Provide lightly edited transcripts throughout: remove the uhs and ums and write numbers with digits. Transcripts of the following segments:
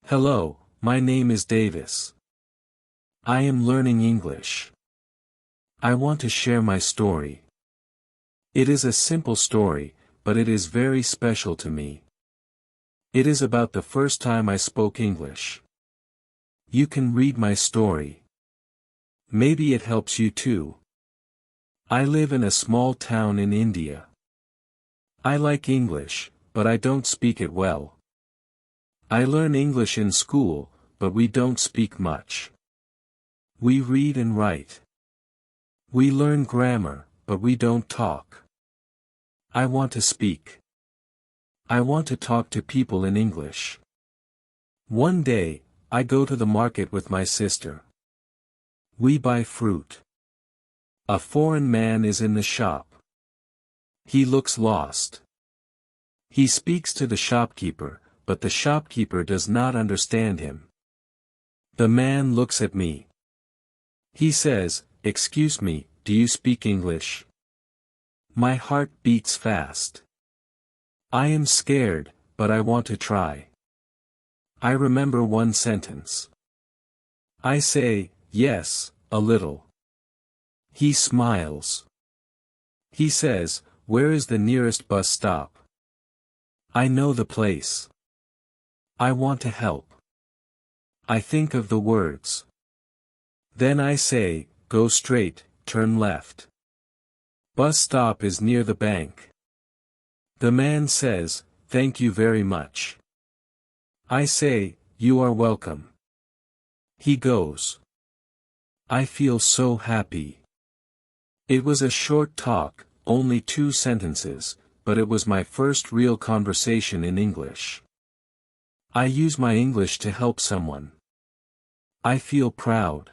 Hello, my name is Davis. I am learning English. I want to share my story. It is a simple story, but it is very special to me. It is about the first time I spoke English. You can read my story. Maybe it helps you too. I live in a small town in India. I like English, but I don't speak it well. I learn English in school, but we don't speak much. We read and write. We learn grammar, but we don't talk. I want to speak. I want to talk to people in English. One day, I go to the market with my sister. We buy fruit. A foreign man is in the shop. He looks lost. He speaks to the shopkeeper, but the shopkeeper does not understand him. The man looks at me. He says, "Excuse me, do you speak English?" My heart beats fast. I am scared, but I want to try. I remember one sentence. I say, "Yes, a little." He smiles. He says, "Where is the nearest bus stop?" I know the place. I want to help. I think of the words. Then I say, "Go straight, turn left. Bus stop is near the bank." The man says, "Thank you very much." I say, "You are welcome." He goes. I feel so happy. It was a short talk, only 2 sentences, but it was my first real conversation in English. I use my English to help someone. I feel proud.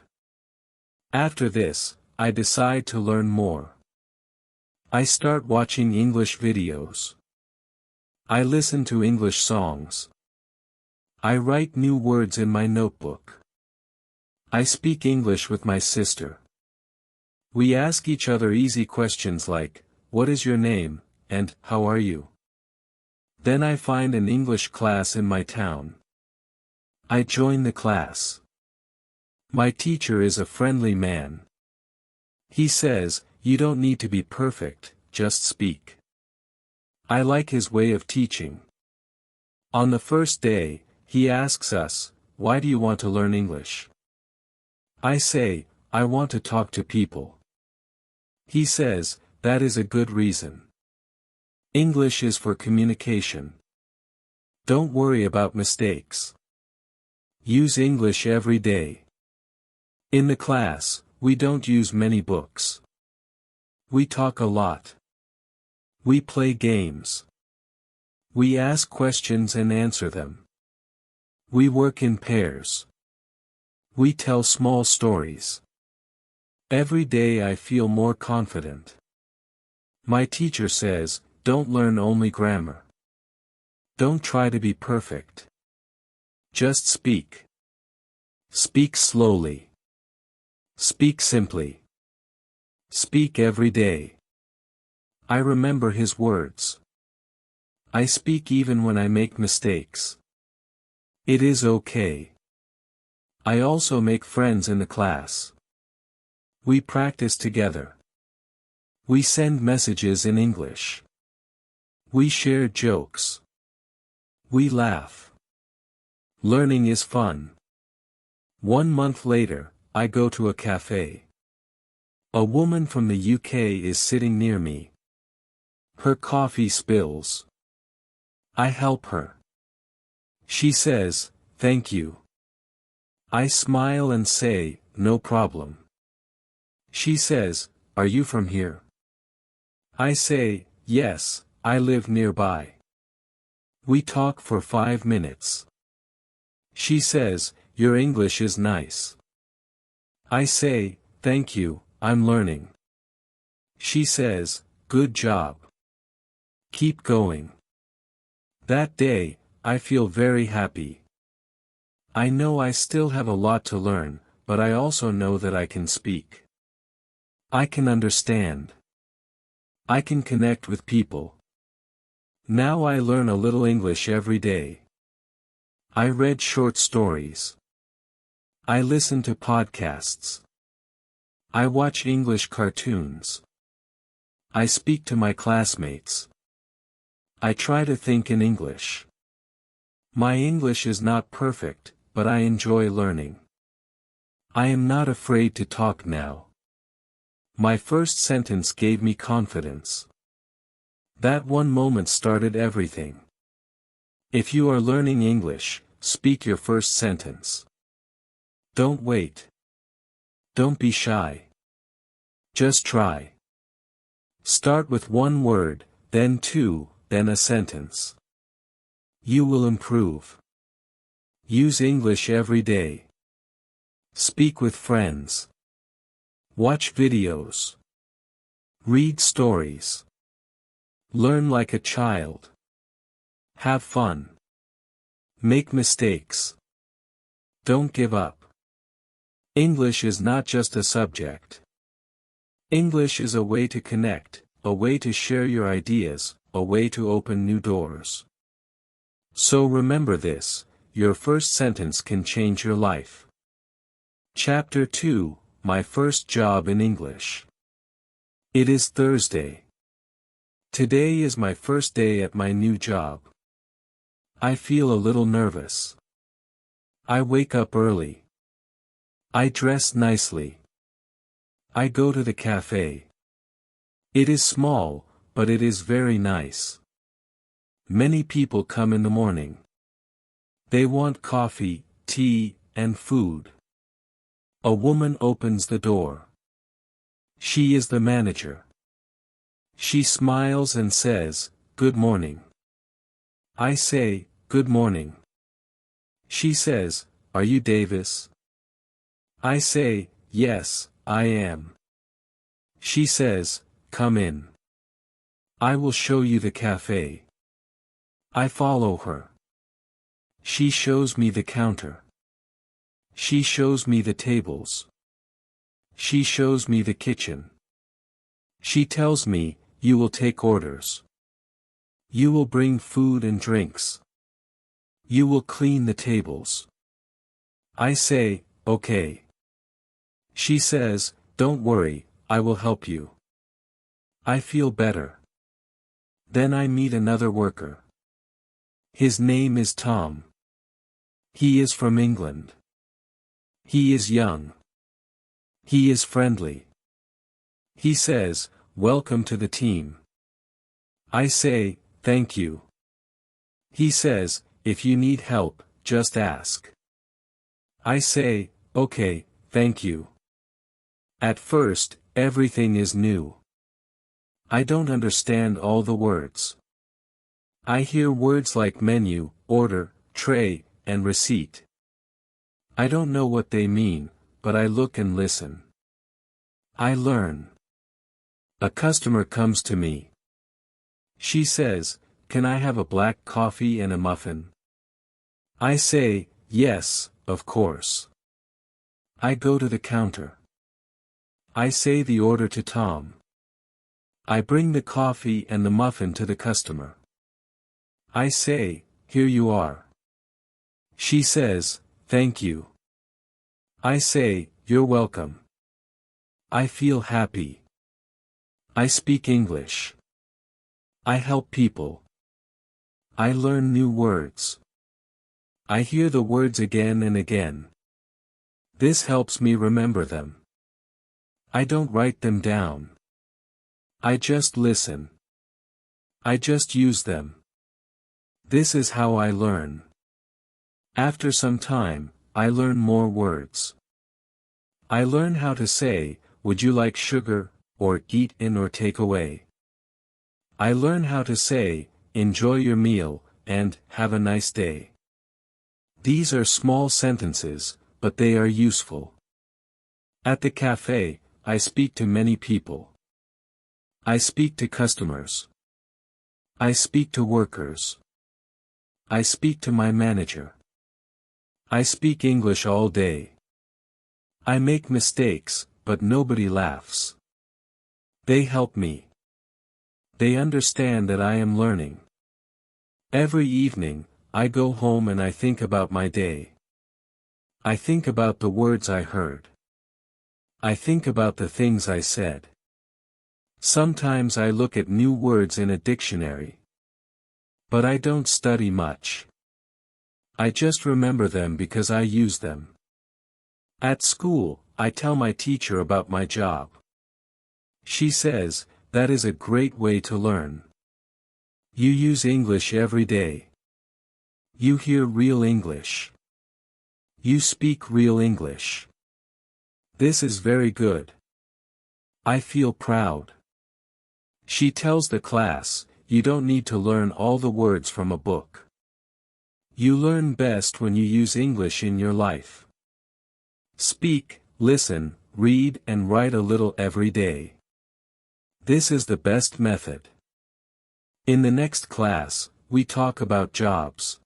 After this, I decide to learn more. I start watching English videos. I listen to English songs. I write new words in my notebook. I speak English with my sister. We ask each other easy questions like, "What is your name?" and "How are you?" Then I find an English class in my town. I join the class. My teacher is a friendly man. He says, "You don't need to be perfect, just speak." I like his way of teaching. On the first day, he asks us, "Why do you want to learn English?" I say, "I want to talk to people." He says, "That is a good reason. English is for communication. Don't worry about mistakes. Use English every day." In the class, we don't use many books. We talk a lot. We play games. We ask questions and answer them. We work in pairs. We tell small stories. Every day I feel more confident. My teacher says, "Don't learn only grammar. Don't try to be perfect. Just speak. Speak slowly. Speak simply. Speak every day." I remember his words. I speak even when I make mistakes. It is okay. I also make friends in the class. We practice together. We send messages in English. We share jokes. We laugh. Learning is fun. 1 month later, I go to a cafe. A woman from the UK is sitting near me. Her coffee spills. I help her. She says, "Thank you." I smile and say, "No problem." She says, "Are you from here?" I say, "Yes, I live nearby." We talk for 5 minutes. She says, "Your English is nice." I say, "Thank you, I'm learning." She says, "Good job. Keep going." That day, I feel very happy. I know I still have a lot to learn, but I also know that I can speak. I can understand. I can connect with people. Now I learn a little English every day. I read short stories. I listen to podcasts. I watch English cartoons. I speak to my classmates. I try to think in English. My English is not perfect, but I enjoy learning. I am not afraid to talk now. My first sentence gave me confidence. That one moment started everything. If you are learning English, speak your first sentence. Don't wait. Don't be shy. Just try. Start with one word, then two, then a sentence. You will improve. Use English every day. Speak with friends. Watch videos. Read stories. Learn like a child. Have fun. Make mistakes. Don't give up. English is not just a subject. English is a way to connect, a way to share your ideas, a way to open new doors. So remember this, your first sentence can change your life. Chapter 2, My First Job in English. It is Thursday. Today is my first day at my new job. I feel a little nervous. I wake up early. I dress nicely. I go to the cafe. It is small, but it is very nice. Many people come in the morning. They want coffee, tea, and food. A woman opens the door. She is the manager. She smiles and says, "Good morning." I say, "Good morning." She says, "Are you Davis?" I say, "Yes, I am." She says, "Come in. I will show you the cafe." I follow her. She shows me the counter. She shows me the tables. She shows me the kitchen. She tells me, "You will take orders. You will bring food and drinks. You will clean the tables." I say, "Okay." She says, "Don't worry, I will help you." I feel better. Then I meet another worker. His name is Tom. He is from England. He is young. He is friendly. He says, "Welcome to the team." I say, "Thank you." He says, "If you need help, just ask." I say, "Okay, thank you." At first, everything is new. I don't understand all the words. I hear words like menu, order, tray, and receipt. I don't know what they mean, but I look and listen. I learn. A customer comes to me. She says, "Can I have a black coffee and a muffin?" I say, "Yes, of course." I go to the counter. I say the order to Tom. I bring the coffee and the muffin to the customer. I say, "Here you are." She says, "Thank you." I say, "You're welcome." I feel happy. I speak English. I help people. I learn new words. I hear the words again and again. This helps me remember them. I don't write them down. I just listen. I just use them. This is how I learn. After some time, I learn more words. I learn how to say, "Would you like sugar?" or "Eat in or take away." I learn how to say, "Enjoy your meal," and "Have a nice day." These are small sentences, but they are useful. At the cafe, I speak to many people. I speak to customers. I speak to workers. I speak to my manager. I speak English all day. I make mistakes, but nobody laughs. They help me. They understand that I am learning. Every evening, I go home and I think about my day. I think about the words I heard. I think about the things I said. Sometimes I look at new words in a dictionary. But I don't study much. I just remember them because I use them. At school, I tell my teacher about my job. She says, that is a great way to learn. You use English every day. You hear real English. You speak real English. This is very good. I feel proud. She tells the class, you don't need to learn all the words from a book. You learn best when you use English in your life. Speak, listen, read and write a little every day. This is the best method. In the next class, we talk about jobs.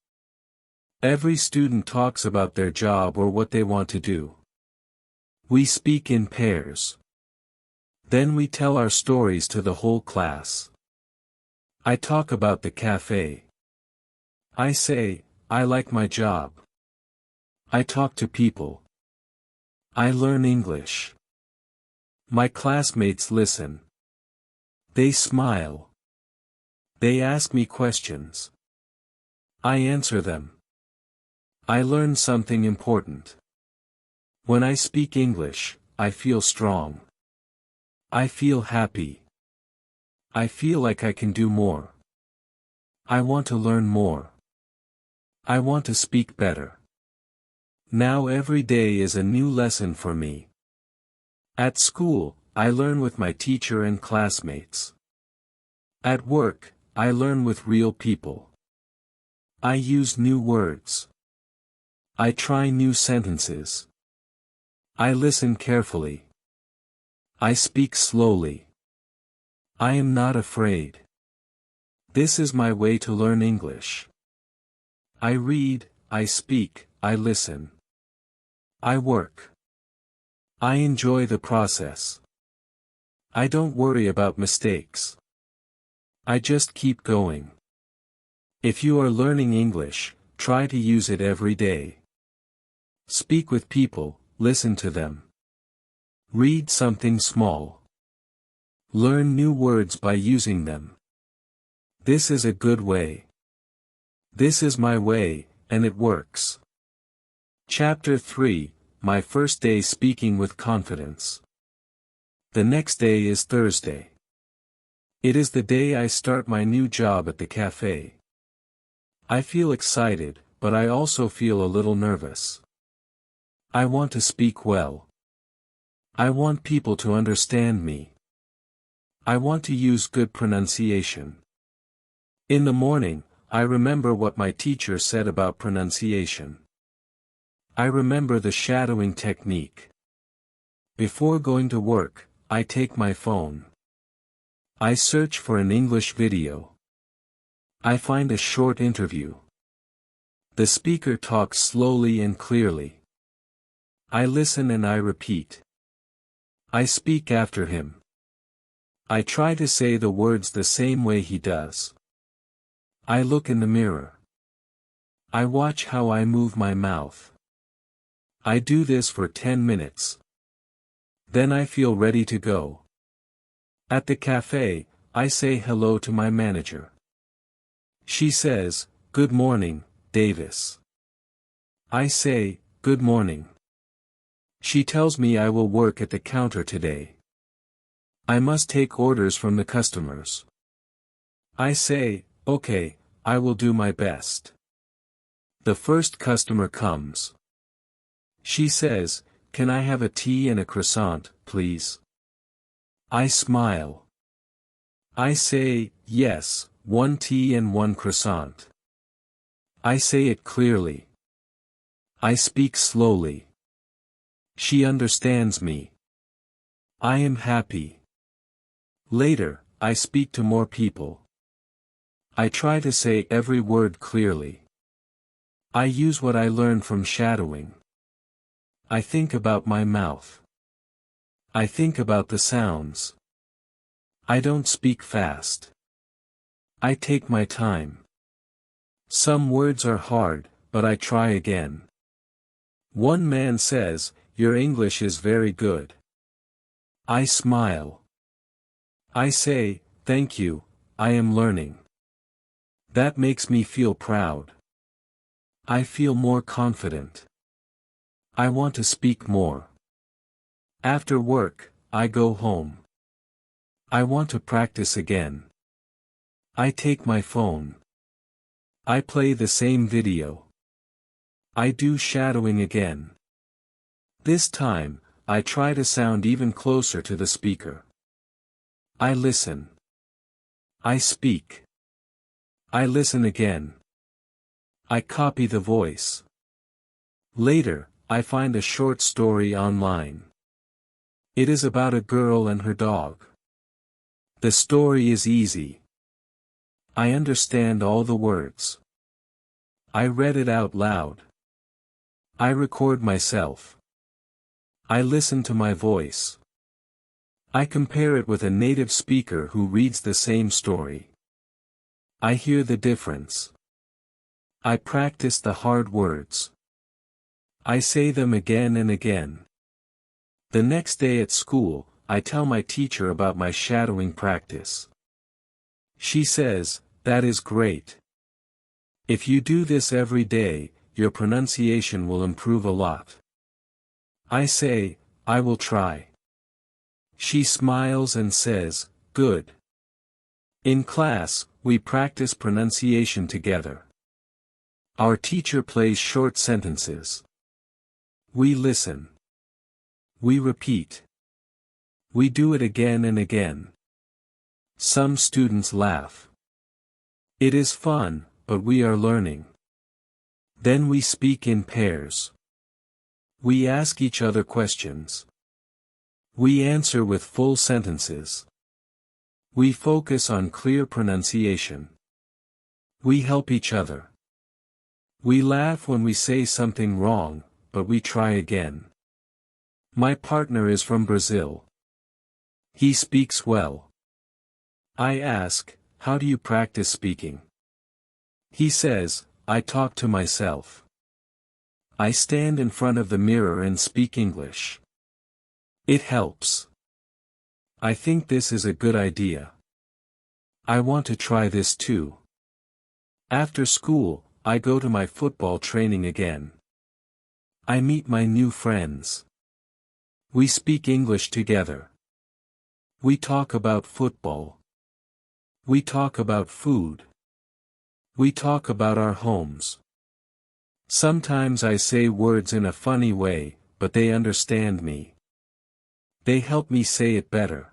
Every student talks about their job or what they want to do. We speak in pairs. Then we tell our stories to the whole class. I talk about the cafe. I say, I like my job. I talk to people. I learn English. My classmates listen. They smile. They ask me questions. I answer them. I learn something important. When I speak English, I feel strong. I feel happy. I feel like I can do more. I want to learn more. I want to speak better. Now every day is a new lesson for me. At school, I learn with my teacher and classmates. At work, I learn with real people. I use new words. I try new sentences. I listen carefully. I speak slowly. I am not afraid. This is my way to learn English. I read, I speak, I listen. I work. I enjoy the process. I don't worry about mistakes. I just keep going. If you are learning English, try to use it every day. Speak with people, listen to them. Read something small. Learn new words by using them. This is a good way. This is my way, and it works. Chapter 3, My First Day Speaking with Confidence. The next day is Thursday. It is the day I start my new job at the cafe. I feel excited, but I also feel a little nervous. I want to speak well. I want people to understand me. I want to use good pronunciation. In the morning, I remember what my teacher said about pronunciation. I remember the shadowing technique. Before going to work, I take my phone. I search for an English video. I find a short interview. The speaker talks slowly and clearly. I listen and I repeat. I speak after him. I try to say the words the same way he does. I look in the mirror. I watch how I move my mouth. I do this for 10 minutes. Then I feel ready to go. At the cafe, I say hello to my manager. She says, "Good morning, Davis." I say, "Good morning." She tells me I will work at the counter today. I must take orders from the customers. I say, "Okay, I will do my best." The first customer comes. She says, "Can I have a tea and a croissant, please?" I smile. I say, "Yes, 1 tea and 1 croissant." I say it clearly. I speak slowly. She understands me. I am happy. Later, I speak to more people. I try to say every word clearly. I use what I learned from shadowing. I think about my mouth. I think about the sounds. I don't speak fast. I take my time. Some words are hard, but I try again. One man says, "Your English is very good." I smile. I say, "Thank you, I am learning." That makes me feel proud. I feel more confident. I want to speak more. After work, I go home. I want to practice again. I take my phone. I play the same video. I do shadowing again. This time, I try to sound even closer to the speaker. I listen. I speak. I listen again. I copy the voice. Later, I find a short story online. It is about a girl and her dog. The story is easy. I understand all the words. I read it out loud. I record myself. I listen to my voice. I compare it with a native speaker who reads the same story. I hear the difference. I practice the hard words. I say them again and again. The next day at school, I tell my teacher about my shadowing practice. She says, "That is great. If you do this every day, your pronunciation will improve a lot." I say, "I will try." She smiles and says, "Good." In class, we practice pronunciation together. Our teacher plays short sentences. We listen. We repeat. We do it again and again. Some students laugh. It is fun, but we are learning. Then we speak in pairs. We ask each other questions. We answer with full sentences. We focus on clear pronunciation. We help each other. We laugh when we say something wrong, but we try again. My partner is from Brazil. He speaks well. I ask, "How do you practice speaking?" He says, "I talk to myself. I stand in front of the mirror and speak English. It helps. I think this is a good idea. I want to try this too." After school, I go to my football training again. I meet my new friends. We speak English together. We talk about football. We talk about food. We talk about our homes. Sometimes I say words in a funny way, but they understand me. They help me say it better.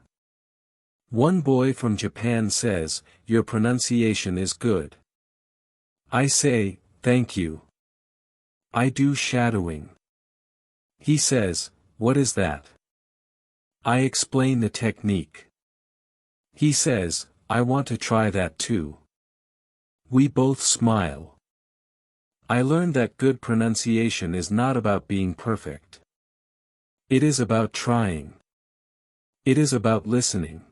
One boy from Japan says, "Your pronunciation is good." I say, "Thank you." I do shadowing. He says, "What is that?" I explain the technique. He says, "I want to try that too." We both smile. I learned that good pronunciation is not about being perfect. It is about trying. It is about listening.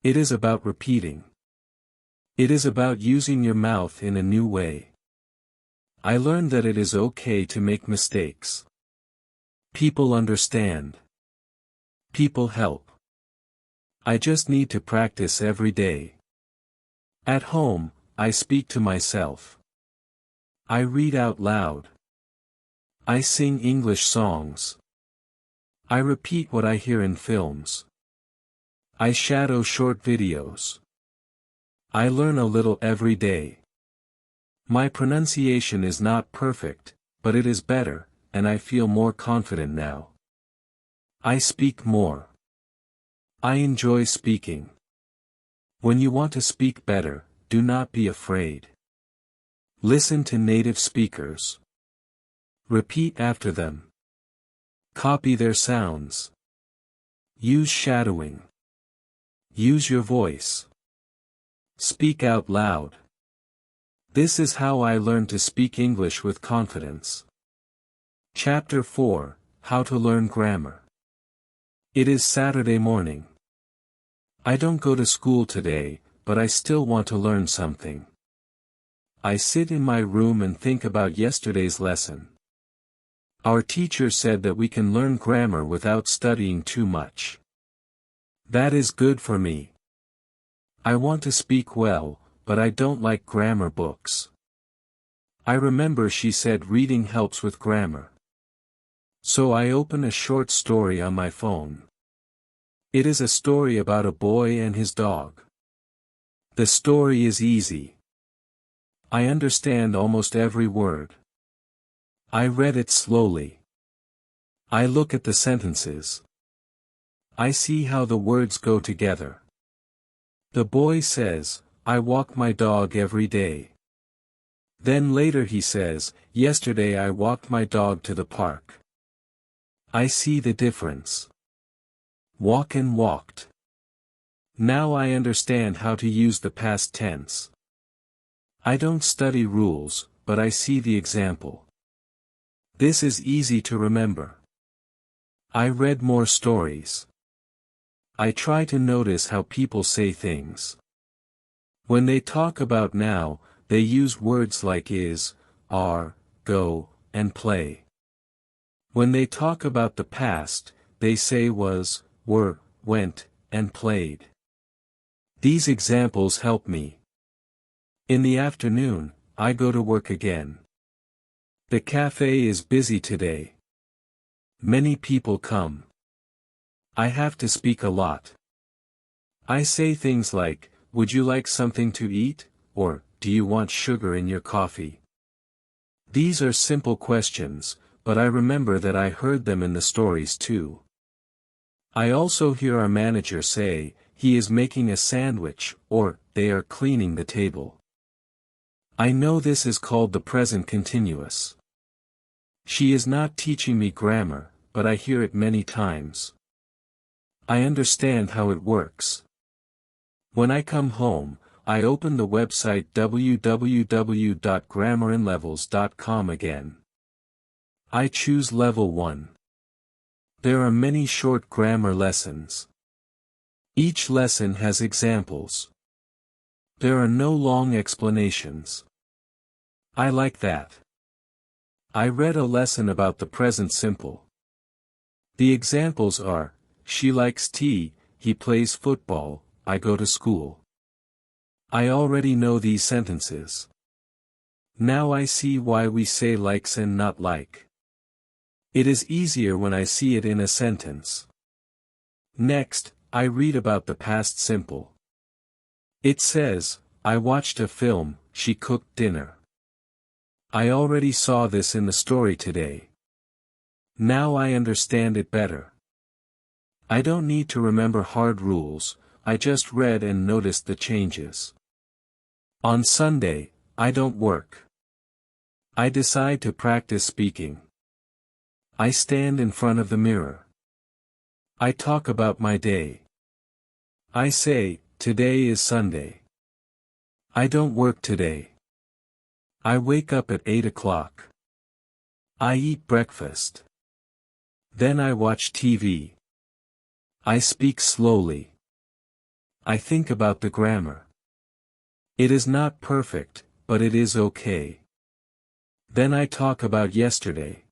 It is about repeating. It is about using your mouth in a new way. I learned that it is okay to make mistakes. People understand. People help. I just need to practice every day. At home, I speak to myself. I read out loud. I sing English songs. I repeat what I hear in films. I shadow short videos. I learn a little every day. My pronunciation is not perfect, but it is better, and I feel more confident now. I speak more. I enjoy speaking. When you want to speak better, do not be afraid. Listen to native speakers. Repeat after them. Copy their sounds. Use shadowing. Use your voice. Speak out loud. This is how I learned to speak English with confidence. Chapter 4, How to Learn Grammar. It is Saturday morning. I don't go to school today, but I still want to learn something. I sit in my room and think about yesterday's lesson. Our teacher said that we can learn grammar without studying too much. That is good for me. I want to speak well, but I don't like grammar books. I remember she said reading helps with grammar. So I open a short story on my phone. It is a story about a boy and his dog. The story is easy. I understand almost every word. I read it slowly. I look at the sentences. I see how the words go together. The boy says, I walk my dog every day. Then later he says, yesterday I walked my dog to the park. I see the difference. Walk and walked. Now I understand how to use the past tense. I don't study rules, but I see the example. This is easy to remember. I read more stories. I try to notice how people say things. When they talk about now, they use words like is, are, go, and play. When they talk about the past, they say was, were, went, and played. These examples help me. In the afternoon, I go to work again. The cafe is busy today. Many people come. I have to speak a lot. I say things like, would you like something to eat, or, do you want sugar in your coffee? These are simple questions, but I remember that I heard them in the stories too. I also hear our manager say, he is making a sandwich, or, they are cleaning the table. I know this is called the present continuous. She is not teaching me grammar, but I hear it many times. I understand how it works. When I come home, I open the website www.grammarinlevels.com again. I choose Level 1. There are many short grammar lessons. Each lesson has examples. There are no long explanations. I like that. I read a lesson about the present simple. The examples are, she likes tea, he plays football, I go to school. I already know these sentences. Now I see why we say likes and not like. It is easier when I see it in a sentence. Next, I read about the past simple. It says, I watched a film, she cooked dinner. I already saw this in the story today. Now I understand it better. I don't need to remember hard rules, I just read and noticed the changes. On Sunday, I don't work. I decide to practice speaking. I stand in front of the mirror. I talk about my day. I say, today is Sunday. I don't work today. I wake up at 8 o'clock. I eat breakfast. Then I watch TV. I speak slowly. I think about the grammar. It is not perfect, but it is okay. Then I talk about yesterday.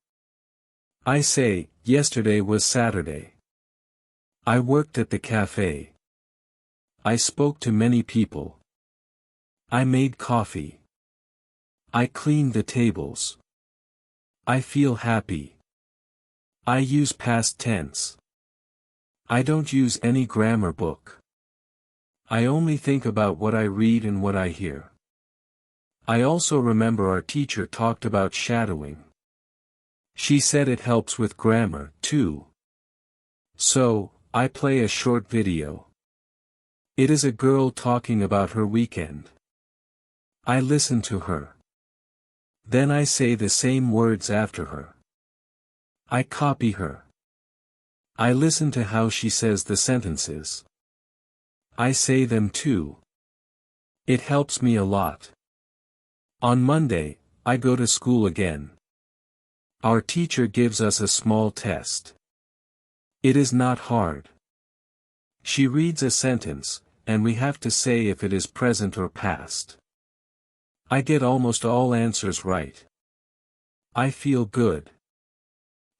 I say, yesterday was Saturday. I worked at the cafe. I spoke to many people. I made coffee. I cleaned the tables. I feel happy. I use past tense. I don't use any grammar book. I only think about what I read and what I hear. I also remember our teacher talked about shadowing. She said it helps with grammar, too. So, I play a short video. It is a girl talking about her weekend. I listen to her. Then I say the same words after her. I copy her. I listen to how she says the sentences. I say them too. It helps me a lot. On Monday, I go to school again. Our teacher gives us a small test. It is not hard. She reads a sentence, and we have to say if it is present or past. I get almost all answers right. I feel good.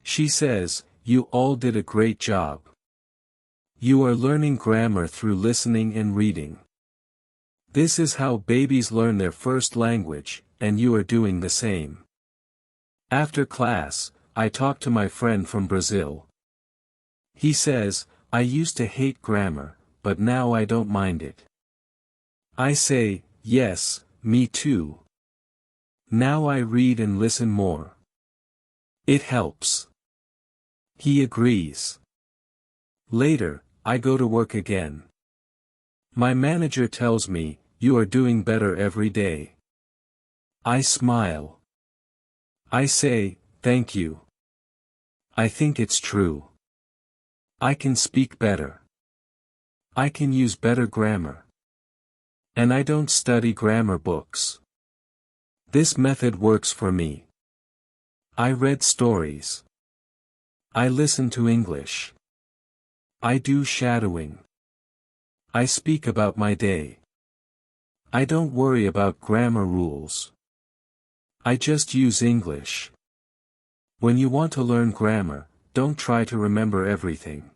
She says, you all did a great job. You are learning grammar through listening and reading. This is how babies learn their first language, and you are doing the same. After class, I talk to my friend from Brazil. He says, I used to hate grammar, but now I don't mind it. I say, yes, me too. Now I read and listen more. It helps. He agrees. Later, I go to work again. My manager tells me, you are doing better every day. I smile. I say, thank you. I think it's true. I can speak better. I can use better grammar. And I don't study grammar books. This method works for me. I read stories. I listen to English. I do shadowing. I speak about my day. I don't worry about grammar rules. I just use English. When you want to learn grammar, don't try to remember everything.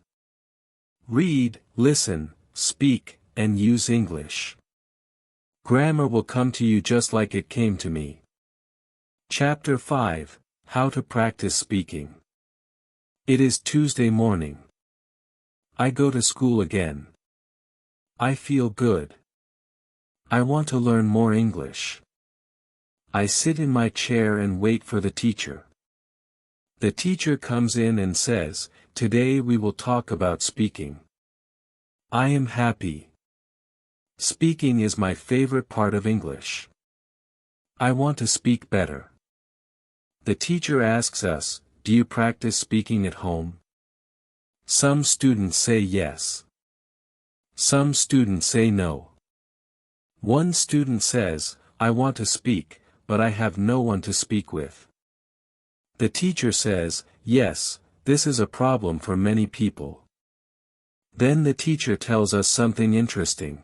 Read, listen, speak, and use English. Grammar will come to you just like it came to me. Chapter 5, How to Practice Speaking. It is Tuesday morning. I go to school again. I feel good. I want to learn more English. I sit in my chair and wait for the teacher. The teacher comes in and says, today we will talk about speaking. I am happy. Speaking is my favorite part of English. I want to speak better. The teacher asks us, do you practice speaking at home? Some students say yes. Some students say no. One student says, I want to speak, but I have no one to speak with. The teacher says, yes, this is a problem for many people. Then the teacher tells us something interesting.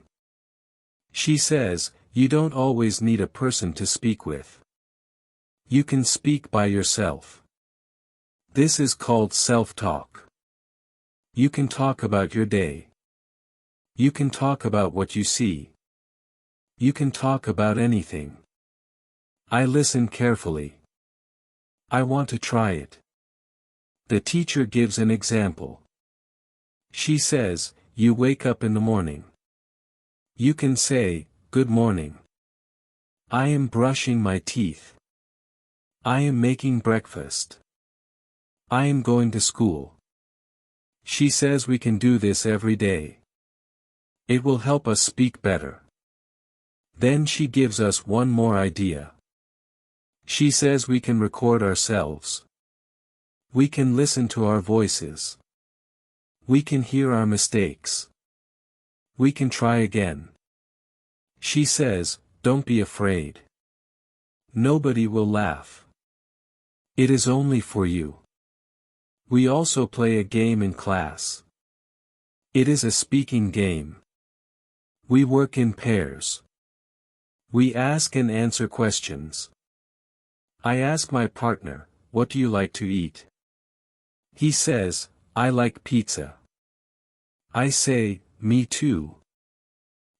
She says, you don't always need a person to speak with. You can speak by yourself. This is called self-talk. You can talk about your day. You can talk about what you see. You can talk about anything. I listen carefully. I want to try it. The teacher gives an example. She says, you wake up in the morning. You can say, good morning. I am brushing my teeth. I am making breakfast. I am going to school. She says we can do this every day. It will help us speak better. Then she gives us one more idea. She says we can record ourselves. We can listen to our voices. We can hear our mistakes. We can try again. She says, don't be afraid. Nobody will laugh. It is only for you. We also play a game in class. It is a speaking game. We work in pairs. We ask and answer questions. I ask my partner, what do you like to eat? He says, I like pizza. I say, me too.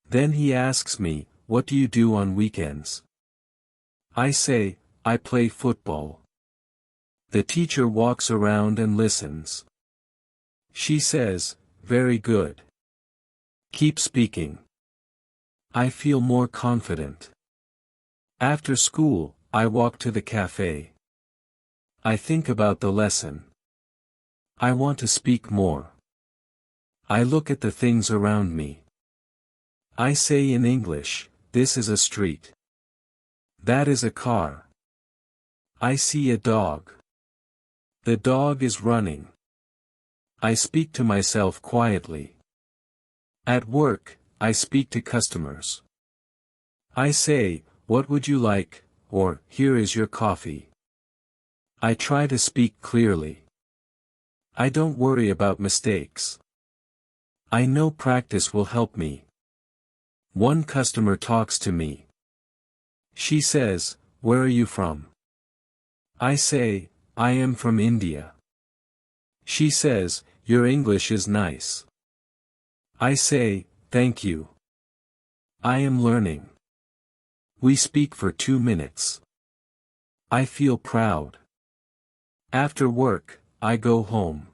Then he asks me, what do you do on weekends? I say, I play football. The teacher walks around and listens. She says, very good. Keep speaking. I feel more confident. After school, I walk to the cafe. I think about the lesson. I want to speak more. I look at the things around me. I say in English, this is a street. That is a car. I see a dog. The dog is running. I speak to myself quietly. At work, I speak to customers. I say, what would you like, or, here is your coffee. I try to speak clearly. I don't worry about mistakes. I know practice will help me. One customer talks to me. She says, "Where are you from?" I say, "I am from India." She says, "Your English is nice." I say, "Thank you. I am learning." We speak for 2 minutes. I feel proud. After work, I go home.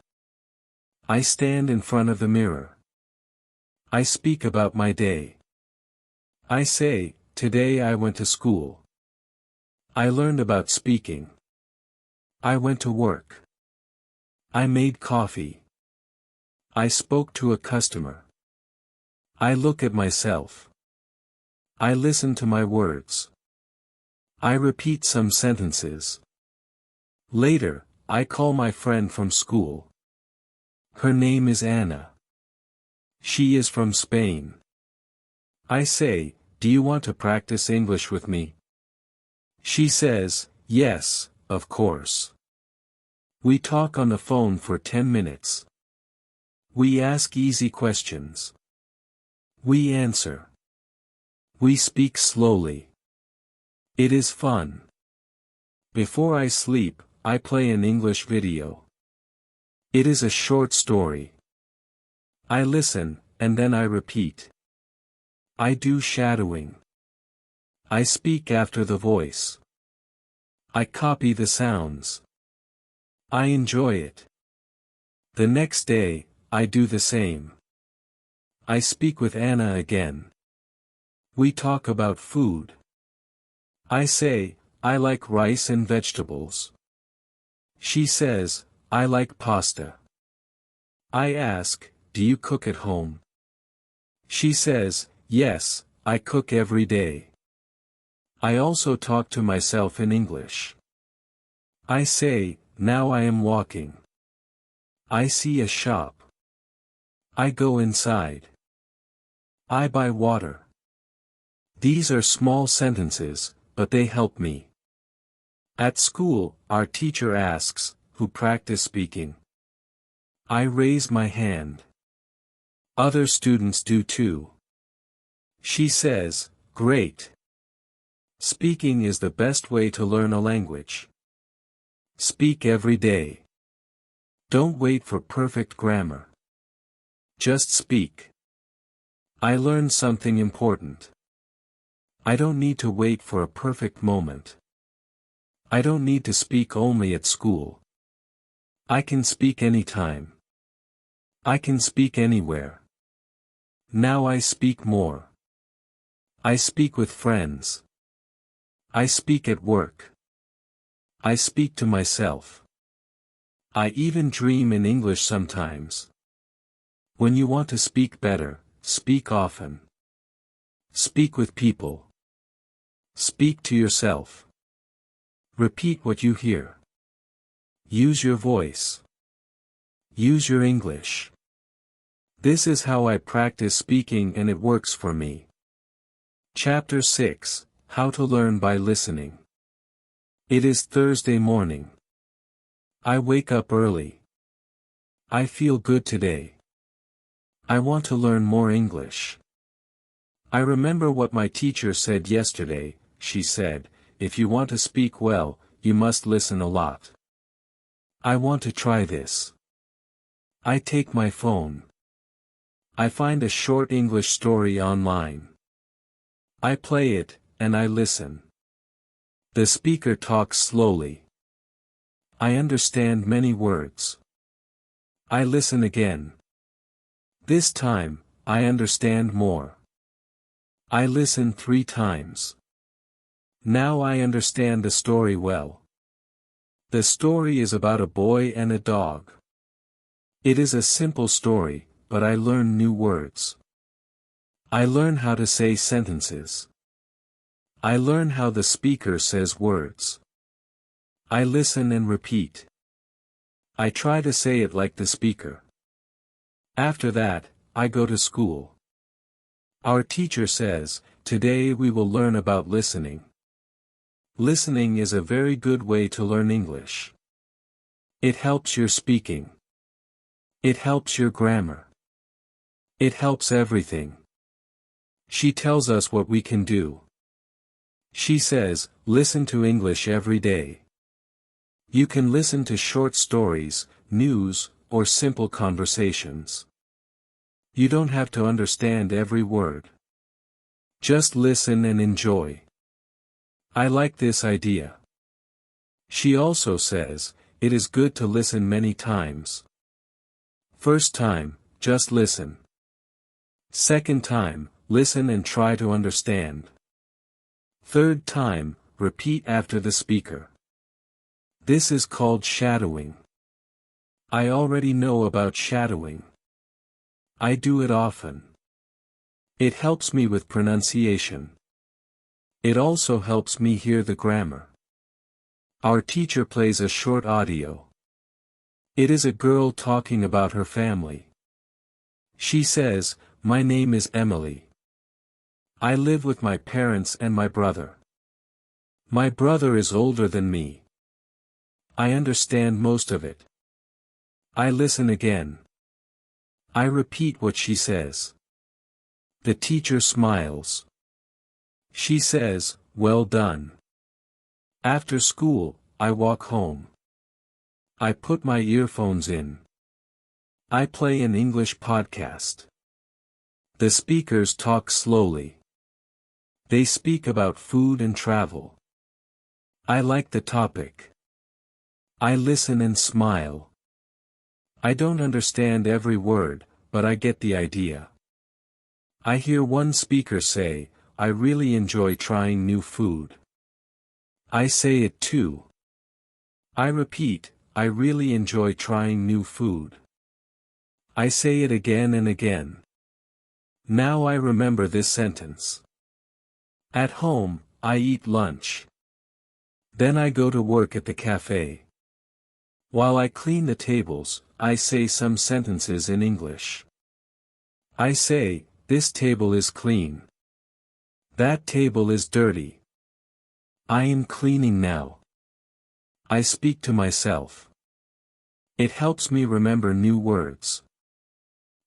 I stand in front of the mirror. I speak about my day. I say, "Today I went to school. I learned about speaking. I went to work. I made coffee. I spoke to a customer. I look at myself. I listen to my words. I repeat some sentences. Later, I call my friend from school. Her name is Anna. She is from Spain. I say, "Do you want to practice English with me?" She says, "Yes, of course." We talk on the phone for 10 minutes. We ask easy questions. We answer. We speak slowly. It is fun. Before I sleep, I play an English video. It is a short story. I listen, and then I repeat. I do shadowing. I speak after the voice. I copy the sounds. I enjoy it. The next day, I do the same. I speak with Anna again. We talk about food. I say, "I like rice and vegetables." She says, "I like pasta." I ask, "Do you cook at home?" She says, "Yes, I cook every day." I also talk to myself in English. I say, "Now I am walking. I see a shop. I go inside. I buy water." These are small sentences, but they help me. At school, our teacher asks, "Who practice speaking?" I raise my hand. Other students do too. She says, "Great. Speaking is the best way to learn a language. Speak every day. Don't wait for perfect grammar. Just speak." I learned something important. I don't need to wait for a perfect moment. I don't need to speak only at school. I can speak anytime. I can speak anywhere. Now I speak more. I speak with friends. I speak at work. I speak to myself. I even dream in English sometimes. When you want to speak better, speak often. Speak with people. Speak to yourself. Repeat what you hear. Use your voice. Use your English. This is how I practice speaking and it works for me. Chapter 6, How to Learn by Listening. It is Thursday morning. I wake up early. I feel good today. I want to learn more English. I remember what my teacher said yesterday. She said, "If you want to speak well, you must listen a lot." I want to try this. I take my phone. I find a short English story online. I play it, and I listen. The speaker talks slowly. I understand many words. I listen again. This time, I understand more. I listen 3 times. Now I understand the story well. The story is about a boy and a dog. It is a simple story, but I learn new words. I learn how to say sentences. I learn how the speaker says words. I listen and repeat. I try to say it like the speaker. After that, I go to school. Our teacher says, "Today we will learn about listening." Listening is a very good way to learn English. It helps your speaking. It helps your grammar. It helps everything. She tells us what we can do. She says, listen to English every day. You can listen to short stories, news, or simple conversations. You don't have to understand every word. Just listen and enjoy. I like this idea. She also says, it is good to listen many times. First time, just listen. Second time, listen and try to understand. Third time, repeat after the speaker. This is called shadowing. I already know about shadowing. I do it often. It helps me with pronunciation. It also helps me hear the grammar. Our teacher plays a short audio. It is a girl talking about her family. She says, my name is Emily. I live with my parents and my brother. My brother is older than me. I understand most of it. I listen again. I repeat what she says. The teacher smiles. She says, well done. After school, I walk home. I put my earphones in. I play an English podcast. The speakers talk slowly. They speak about food and travel. I like the topic. I listen and smile. I don't understand every word, but I get the idea. I hear one speaker say, I really enjoy trying new food. I say it too. I repeat, I really enjoy trying new food. I say it again and again. Now I remember this sentence. At home, I eat lunch. Then I go to work at the cafe. While I clean the tables, I say some sentences in English. I say, this table is clean. That table is dirty. I am cleaning now. I speak to myself. It helps me remember new words.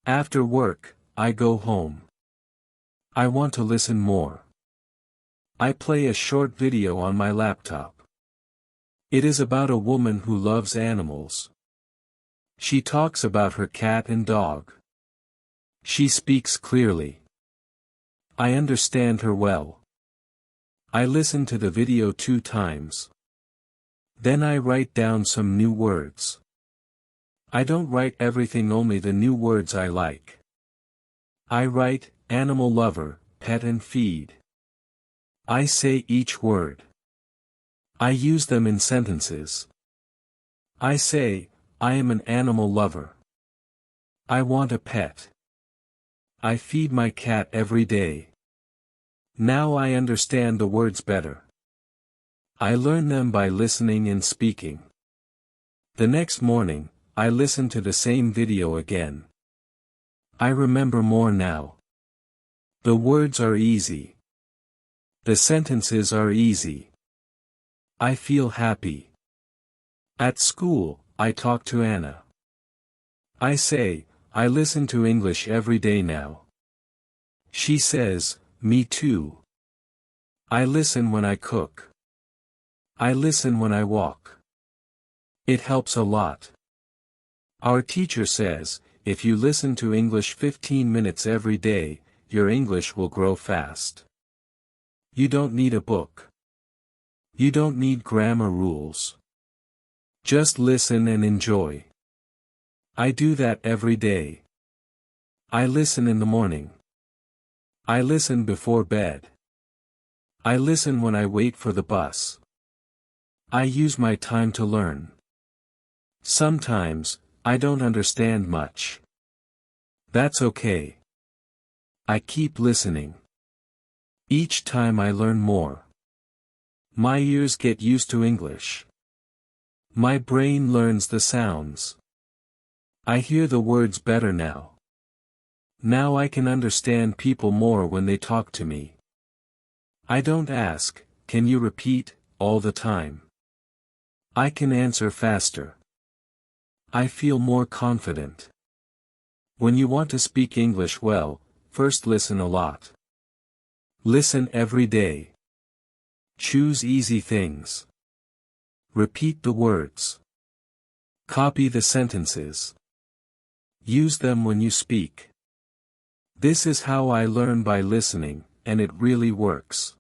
After work, I go home. I want to listen more. I play a short video on my laptop. It is about a woman who loves animals. She talks about her cat and dog. She speaks clearly. I understand her well. I listen to the video 2 times. Then I write down some new words. I don't write everything, only the new words I like. I write, animal lover, pet and feed. I say each word. I use them in sentences. I say, I am an animal lover. I want a pet. I feed my cat every day. Now I understand the words better. I learn them by listening and speaking. The next morning, I listen to the same video again. I remember more now. The words are easy. The sentences are easy. I feel happy. At school, I talk to Anna. I say, I listen to English every day now. She says, me too. I listen when I cook. I listen when I walk. It helps a lot. Our teacher says, if you listen to English 15 minutes every day, your English will grow fast. You don't need a book. You don't need grammar rules. Just listen and enjoy. I do that every day. I listen in the morning. I listen before bed. I listen when I wait for the bus. I use my time to learn. Sometimes, I don't understand much. That's okay. I keep listening. Each time I learn more. My ears get used to English. My brain learns the sounds. I hear the words better now. Now I can understand people more when they talk to me. I don't ask, can you repeat, all the time. I can answer faster. I feel more confident. When you want to speak English well, first listen a lot. Listen every day. Choose easy things. Repeat the words. Copy the sentences. Use them when you speak. This is how I learn by listening, and it really works.